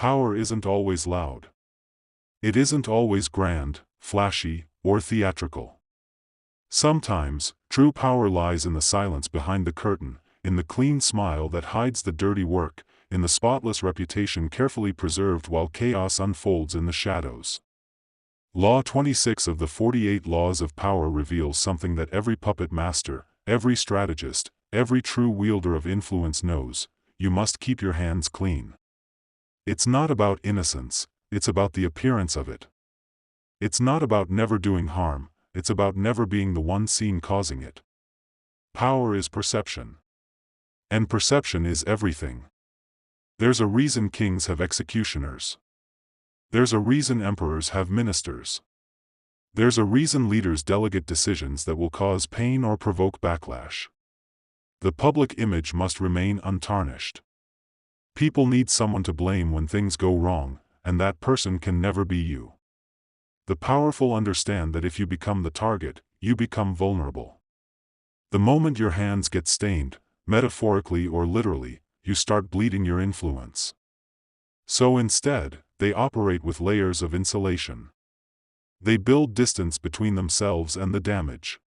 Power isn't always loud. It isn't always grand, flashy, or theatrical. Sometimes, true power lies in the silence behind the curtain, in the clean smile that hides the dirty work, in the spotless reputation carefully preserved while chaos unfolds in the shadows. Law 26 of the 48 Laws of Power reveals something that every puppet master, every strategist, every true wielder of influence knows: you must keep your hands clean. It's not about innocence, it's about the appearance of it. It's not about never doing harm, it's about never being the one seen causing it. Power is perception. And perception is everything. There's a reason kings have executioners. There's a reason emperors have ministers. There's a reason leaders delegate decisions that will cause pain or provoke backlash. The public image must remain untarnished. People need someone to blame when things go wrong, and that person can never be you. The powerful understand that if you become the target, you become vulnerable. The moment your hands get stained, metaphorically or literally, you start bleeding your influence. So instead, they operate with layers of insulation. They build distance between themselves and the damage.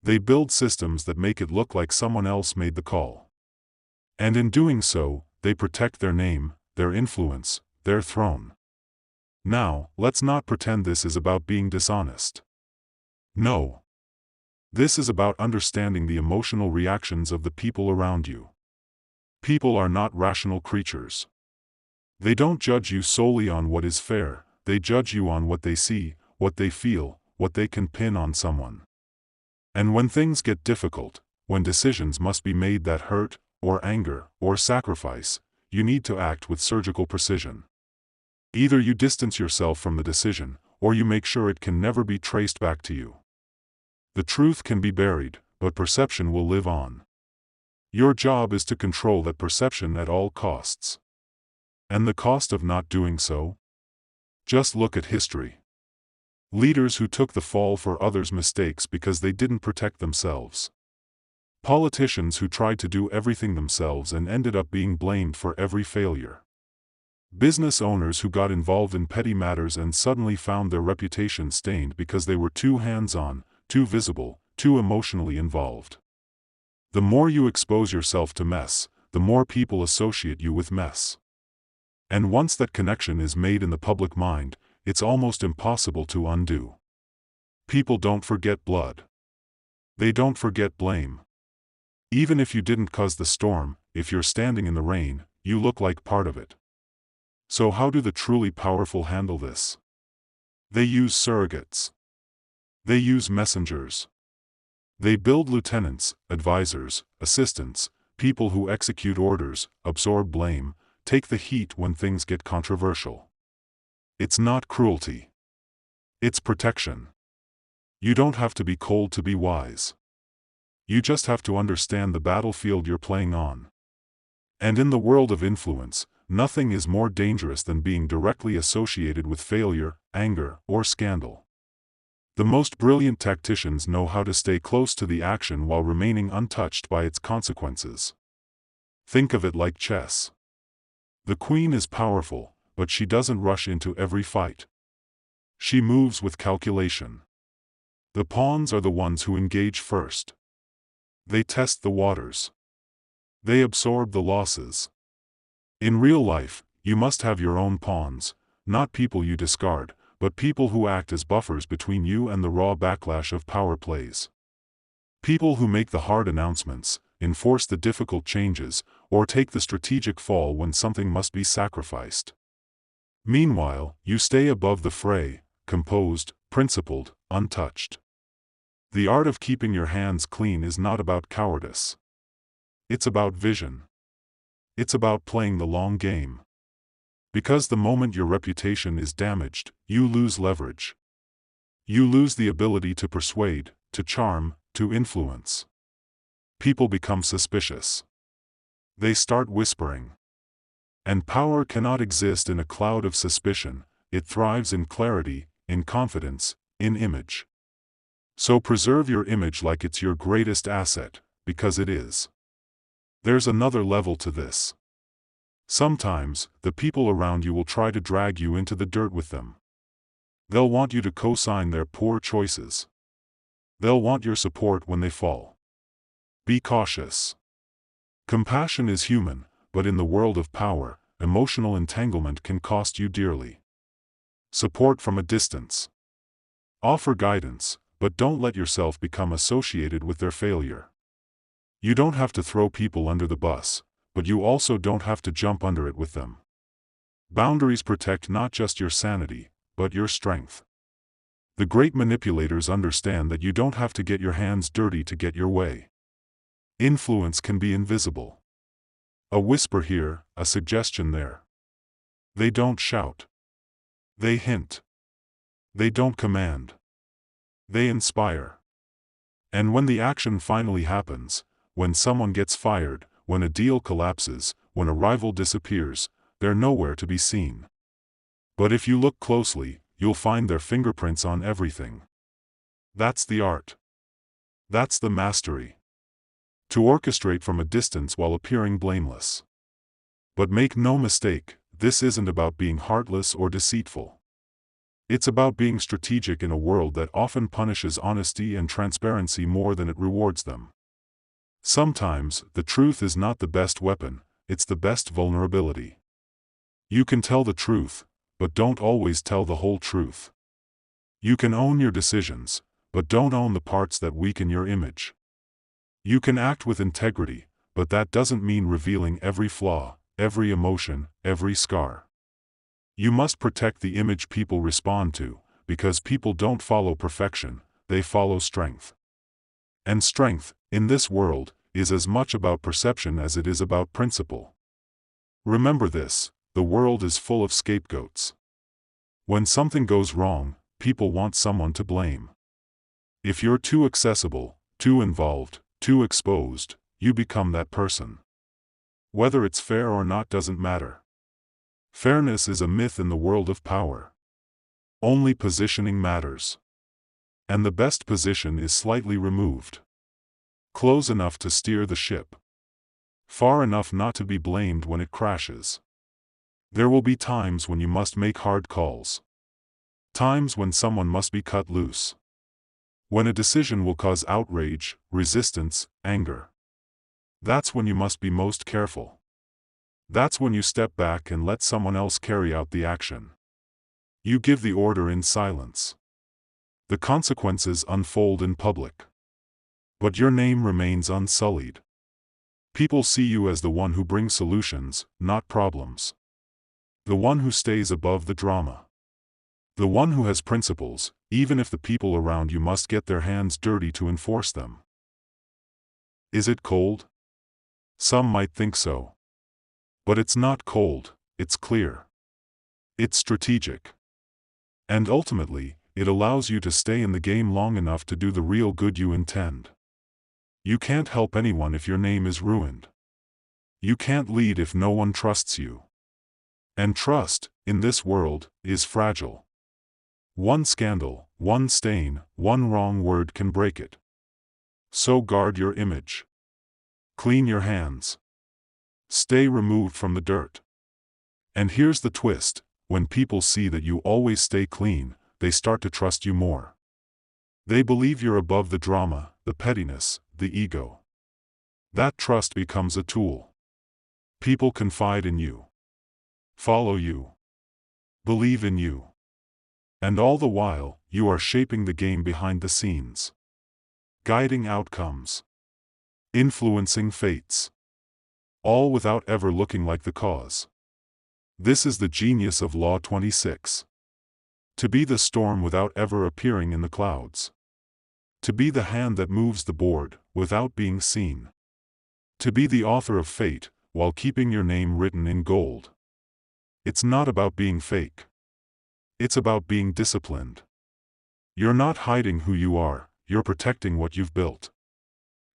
They build systems that make it look like someone else made the call. And in doing so, they protect their name, their influence, their throne. Now, let's not pretend this is about being dishonest. No. This is about understanding the emotional reactions of the people around you. People are not rational creatures. They don't judge you solely on what is fair, they judge you on what they see, what they feel, what they can pin on someone. And when things get difficult, when decisions must be made that hurt, or anger, or sacrifice, you need to act with surgical precision. Either you distance yourself from the decision, or you make sure it can never be traced back to you. The truth can be buried, but perception will live on. Your job is to control that perception at all costs. And the cost of not doing so? Just look at history. Leaders who took the fall for others' mistakes because they didn't protect themselves. Politicians who tried to do everything themselves and ended up being blamed for every failure. Business owners who got involved in petty matters and suddenly found their reputation stained because they were too hands-on, too visible, too emotionally involved. The more you expose yourself to mess, the more people associate you with mess. And once that connection is made in the public mind, it's almost impossible to undo. People don't forget blood. They don't forget blame. Even if you didn't cause the storm, if you're standing in the rain, you look like part of it. So how do the truly powerful handle this? They use surrogates. They use messengers. They build lieutenants, advisors, assistants, people who execute orders, absorb blame, take the heat when things get controversial. It's not cruelty. It's protection. You don't have to be cold to be wise. You just have to understand the battlefield you're playing on. And in the world of influence, nothing is more dangerous than being directly associated with failure, anger, or scandal. The most brilliant tacticians know how to stay close to the action while remaining untouched by its consequences. Think of it like chess. The queen is powerful, but she doesn't rush into every fight. She moves with calculation. The pawns are the ones who engage first. They test the waters. They absorb the losses. In real life, you must have your own pawns, not people you discard, but people who act as buffers between you and the raw backlash of power plays. People who make the hard announcements, enforce the difficult changes, or take the strategic fall when something must be sacrificed. Meanwhile, you stay above the fray, composed, principled, untouched. The art of keeping your hands clean is not about cowardice. It's about vision. It's about playing the long game. Because the moment your reputation is damaged, you lose leverage. You lose the ability to persuade, to charm, to influence. People become suspicious. They start whispering. And power cannot exist in a cloud of suspicion, it thrives in clarity, in confidence, in image. So preserve your image like it's your greatest asset, because it is. There's another level to this. Sometimes, the people around you will try to drag you into the dirt with them. They'll want you to co-sign their poor choices. They'll want your support when they fall. Be cautious. Compassion is human, but in the world of power, emotional entanglement can cost you dearly. Support from a distance. Offer guidance, but don't let yourself become associated with their failure. You don't have to throw people under the bus, but you also don't have to jump under it with them. Boundaries protect not just your sanity, but your strength. The great manipulators understand that you don't have to get your hands dirty to get your way. Influence can be invisible. A whisper here, a suggestion there. They don't shout. They hint. They don't command. They inspire. And when the action finally happens, when someone gets fired, when a deal collapses, when a rival disappears, they're nowhere to be seen. But if you look closely, you'll find their fingerprints on everything. That's the art. That's the mastery. To orchestrate from a distance while appearing blameless. But make no mistake, this isn't about being heartless or deceitful. It's about being strategic in a world that often punishes honesty and transparency more than it rewards them. Sometimes, the truth is not the best weapon, it's the best vulnerability. You can tell the truth, but don't always tell the whole truth. You can own your decisions, but don't own the parts that weaken your image. You can act with integrity, but that doesn't mean revealing every flaw, every emotion, every scar. You must protect the image people respond to, because people don't follow perfection, they follow strength. And strength, in this world, is as much about perception as it is about principle. Remember this, the world is full of scapegoats. When something goes wrong, people want someone to blame. If you're too accessible, too involved, too exposed, you become that person. Whether it's fair or not doesn't matter. Fairness is a myth in the world of power. Only positioning matters. And the best position is slightly removed. Close enough to steer the ship. Far enough not to be blamed when it crashes. There will be times when you must make hard calls. Times when someone must be cut loose. When a decision will cause outrage, resistance, anger. That's when you must be most careful. That's when you step back and let someone else carry out the action. You give the order in silence. The consequences unfold in public. But your name remains unsullied. People see you as the one who brings solutions, not problems. The one who stays above the drama. The one who has principles, even if the people around you must get their hands dirty to enforce them. Is it cold? Some might think so. But it's not cold, it's clear. It's strategic. And ultimately, it allows you to stay in the game long enough to do the real good you intend. You can't help anyone if your name is ruined. You can't lead if no one trusts you. And trust, in this world, is fragile. One scandal, one stain, one wrong word can break it. So guard your image. Clean your hands. Stay removed from the dirt. And here's the twist, when people see that you always stay clean, they start to trust you more. They believe you're above the drama, the pettiness, the ego. That trust becomes a tool. People confide in you. Follow you. Believe in you. And all the while, you are shaping the game behind the scenes. Guiding outcomes. Influencing fates. All without ever looking like the cause. This is the genius of Law 26. To be the storm without ever appearing in the clouds. To be the hand that moves the board, without being seen. To be the author of fate, while keeping your name written in gold. It's not about being fake. It's about being disciplined. You're not hiding who you are, you're protecting what you've built.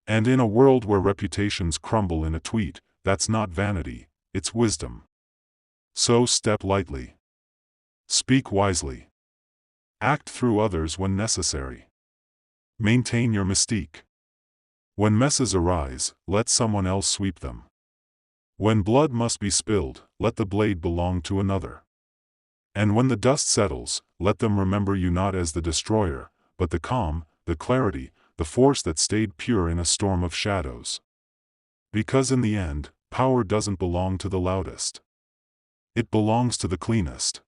And in a world where reputations crumble in a tweet, that's not vanity, it's wisdom. So step lightly. Speak wisely. Act through others when necessary. Maintain your mystique. When messes arise, let someone else sweep them. When blood must be spilled, let the blade belong to another. And when the dust settles, let them remember you not as the destroyer, but the calm, the clarity, the force that stayed pure in a storm of shadows. Because in the end, power doesn't belong to the loudest. It belongs to the cleanest.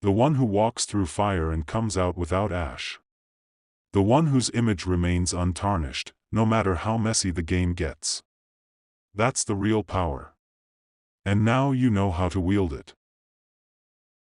The one who walks through fire and comes out without ash. The one whose image remains untarnished, no matter how messy the game gets. That's the real power. And now you know how to wield it.